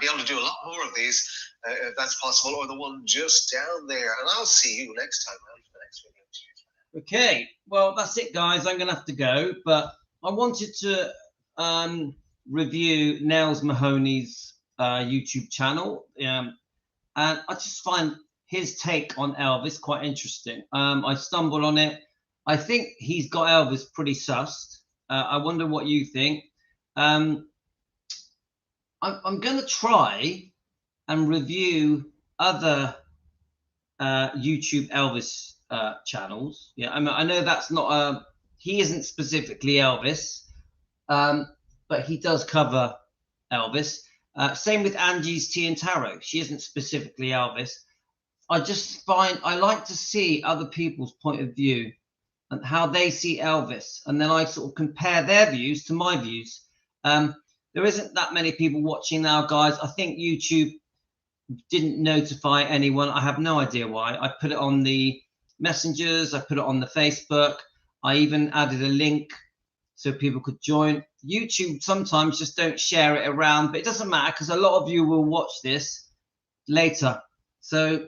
[SPEAKER 1] Be able to do a lot more of these if that's possible, or the one just down there. And I'll see you next time for the next video.
[SPEAKER 2] Okay, well, that's it, guys. I'm going to have to go, but I wanted to review Nails Mahoney's YouTube channel, and I just find his take on Elvis quite interesting. I stumbled on it. I think he's got Elvis pretty sussed. I wonder what you think. I'm going to try and review other YouTube Elvis channels. Yeah, I mean, I know that's not he isn't specifically Elvis, but he does cover Elvis. Same with Angie's Tea and Tarot. She isn't specifically Elvis. I just find I like to see other people's point of view and how they see Elvis, and then I sort of compare their views to my views. There isn't that many people watching now, guys. I think YouTube didn't notify anyone. I have no idea why. I put it on the messengers. I put it on the Facebook. I even added a link so people could join. YouTube sometimes just don't share it around, but it doesn't matter because a lot of you will watch this later. So,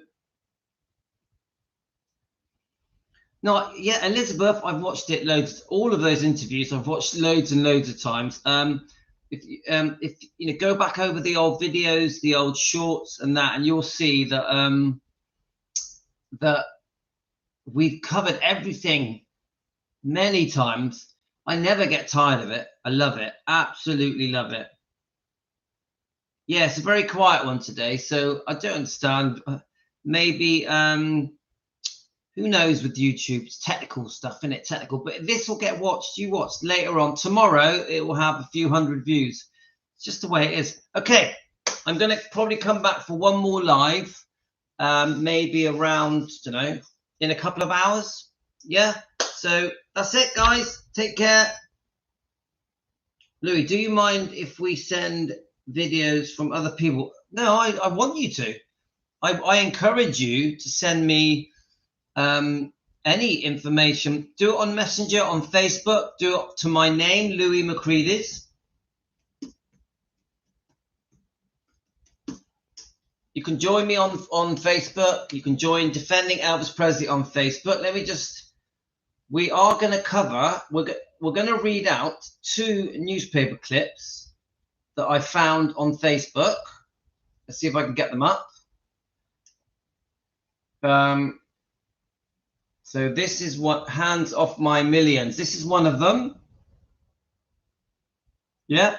[SPEAKER 2] no, yeah, Elizabeth, I've watched it loads. All of those interviews I've watched loads and loads of times. If you know, go back over the old videos, the old shorts, and that, and you'll see that that we've covered everything many times. I never get tired of it. I love it. Absolutely love it. Yeah, it's a very quiet one today, so I don't understand. Maybe, who knows with YouTube? It's technical stuff, isn't it? Technical. But this will get watched. You watch later on. Tomorrow, it will have a few hundred views. It's just the way it is. Okay, I'm going to probably come back for one more live, maybe around, I don't know, in a couple of hours. Yeah, so that's it, guys. Take care. Louis, do you mind if we send videos from other people? No, I want you to. I encourage you to send me any information. Do it on Messenger, on Facebook. Do it to my name, Louis Macreadys. You can join me on Facebook. You can join Defending Elvis Presley on Facebook. Let me just... We are going to cover, we're going to read out 2 newspaper clips that I found on Facebook. Let's see if I can get them up. So this is what, Hands Off My Millions. This is one of them. Yeah,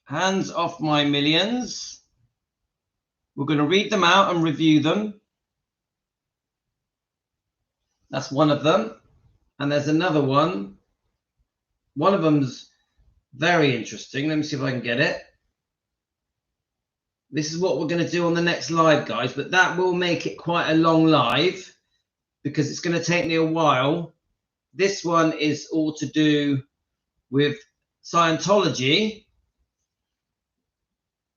[SPEAKER 2] Hands Off My Millions. We're going to read them out and review them. That's one of them. And there's another one. One of them's very interesting. Let me see if I can get it. This is what we're going to do on the next live, guys, but that will make it quite a long live because it's going to take me a while. This one is all to do with Scientology.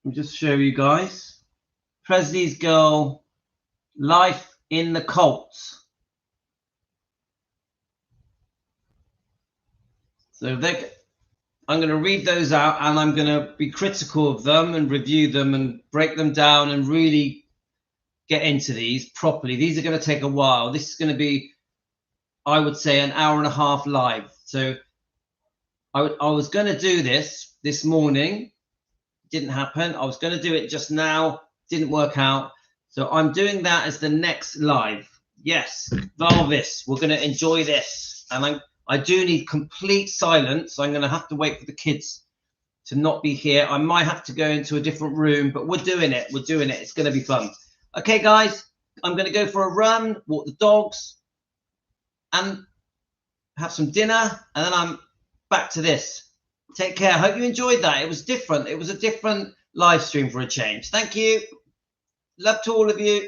[SPEAKER 2] Let me just show you guys. Presley's Girl, Life in the Cults. So I'm going to read those out, and I'm going to be critical of them and review them and break them down and really get into these properly. These are going to take a while. This is going to be, I would say, an hour and a half live. So I was going to do this morning. Didn't happen. I was going to do it just now. Didn't work out. So I'm doing that as the next live. Yes, Elvis, we're going to enjoy this. And I do need complete silence. I'm going to have to wait for the kids to not be here. I might have to go into a different room, but we're doing it. We're doing it. It's going to be fun. Okay, guys, I'm going to go for a run, walk the dogs, and have some dinner. And then I'm back to this. Take care. Hope you enjoyed that. It was different. It was a different live stream for a change. Thank you. Love to all of you.